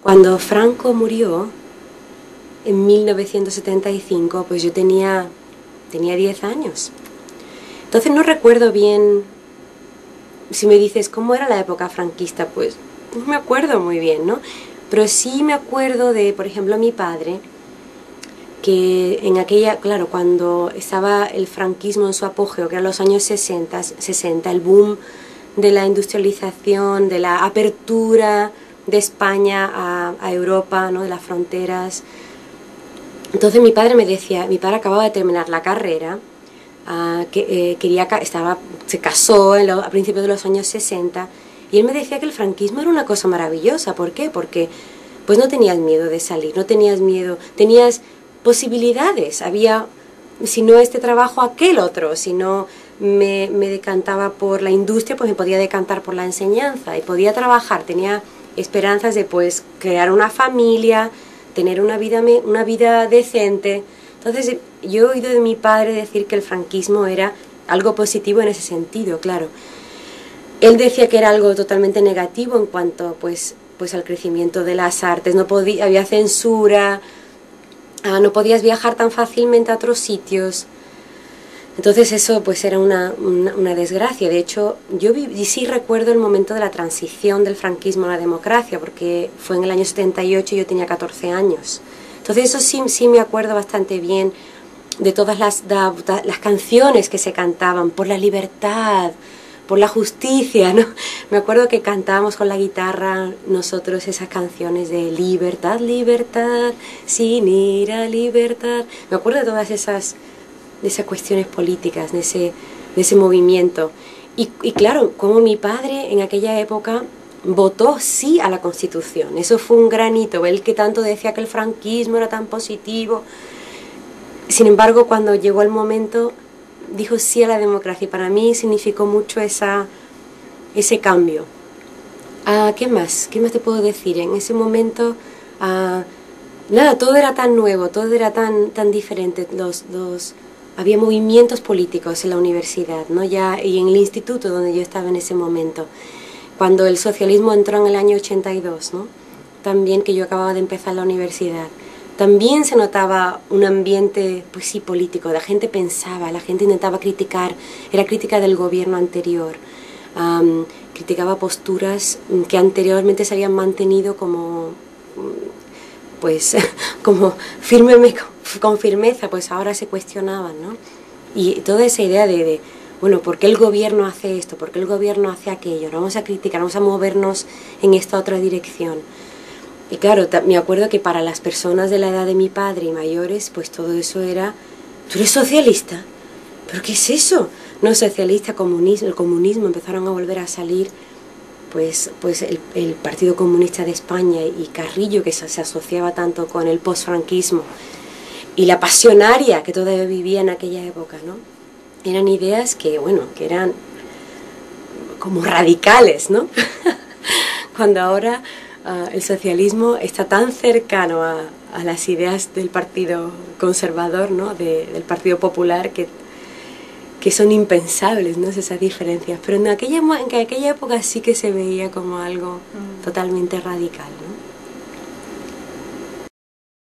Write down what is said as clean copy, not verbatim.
Cuando Franco murió, en 1975, pues yo tenía 10 años. Entonces no recuerdo bien, si me dices, ¿cómo era la época franquista? Pues no me acuerdo muy bien, ¿no? Pero sí me acuerdo de, por ejemplo, mi padre, que en aquella, claro, cuando estaba el franquismo en su apogeo, que eran los años 60, el boom de la industrialización, de la apertura de España a Europa, ¿no? De las fronteras. Entonces mi padre me decía, mi padre acababa de terminar la carrera, se casó a principios de los años 60, y él me decía que el franquismo era una cosa maravillosa. ¿Por qué? Porque pues no tenías miedo de salir, no tenías miedo, tenías posibilidades, había, si no este trabajo, aquel otro, si no me decantaba por la industria, pues me podía decantar por la enseñanza, y podía trabajar, tenía esperanzas de pues crear una familia, tener una vida decente. Entonces yo he oído de mi padre decir que el franquismo era algo positivo en ese sentido, claro. Él decía que era algo totalmente negativo en cuanto pues al crecimiento de las artes, había censura, no podías viajar tan fácilmente a otros sitios. Entonces eso pues era una desgracia. De hecho, yo sí recuerdo el momento de la transición del franquismo a la democracia, porque fue en el año 78 y yo tenía 14 años. Entonces eso sí me acuerdo bastante bien de todas las canciones que se cantaban por la libertad, por la justicia, ¿no? Me acuerdo que cantábamos con la guitarra nosotros esas canciones de libertad, libertad, sin ir a libertad. Me acuerdo de todas esas cuestiones políticas, de ese movimiento. Y claro, como mi padre en aquella época votó sí a la Constitución. Eso fue un gran hito. Él que tanto decía que el franquismo era tan positivo. Sin embargo, cuando llegó el momento, dijo sí a la democracia. Y para mí significó mucho ese cambio. ¿Qué más? ¿Qué más te puedo decir? En ese momento, nada, todo era tan nuevo, todo era tan diferente. Había movimientos políticos en la universidad, ¿no? Y en el instituto donde yo estaba en ese momento. Cuando el socialismo entró en el año 82, ¿no? También, que yo acababa de empezar la universidad. También se notaba un ambiente, pues sí, político. La gente pensaba, la gente intentaba criticar, era crítica del gobierno anterior. Criticaba posturas que anteriormente se habían mantenido como, pues, como con firmeza, pues ahora se cuestionaban, ¿no? Y toda esa idea de bueno, ¿por qué el gobierno hace esto? ¿Por qué el gobierno hace aquello? Vamos a criticar, vamos a movernos en esta otra dirección. Y claro, me acuerdo que para las personas de la edad de mi padre y mayores, pues todo eso era, ¿tú eres socialista? ¿Pero qué es eso? No, socialista, comunismo, el comunismo, empezaron a volver a salir, pues el Partido Comunista de España y Carrillo, que se asociaba tanto con el posfranquismo, y la pasionaria que todavía vivía en aquella época, ¿no? Eran ideas que, bueno, que eran como radicales, ¿no? Cuando ahora el socialismo está tan cercano a las ideas del Partido Conservador, ¿no? Del Partido Popular, que son impensables, ¿no? Esas diferencias. Pero en aquella época sí que se veía como algo totalmente radical, ¿no?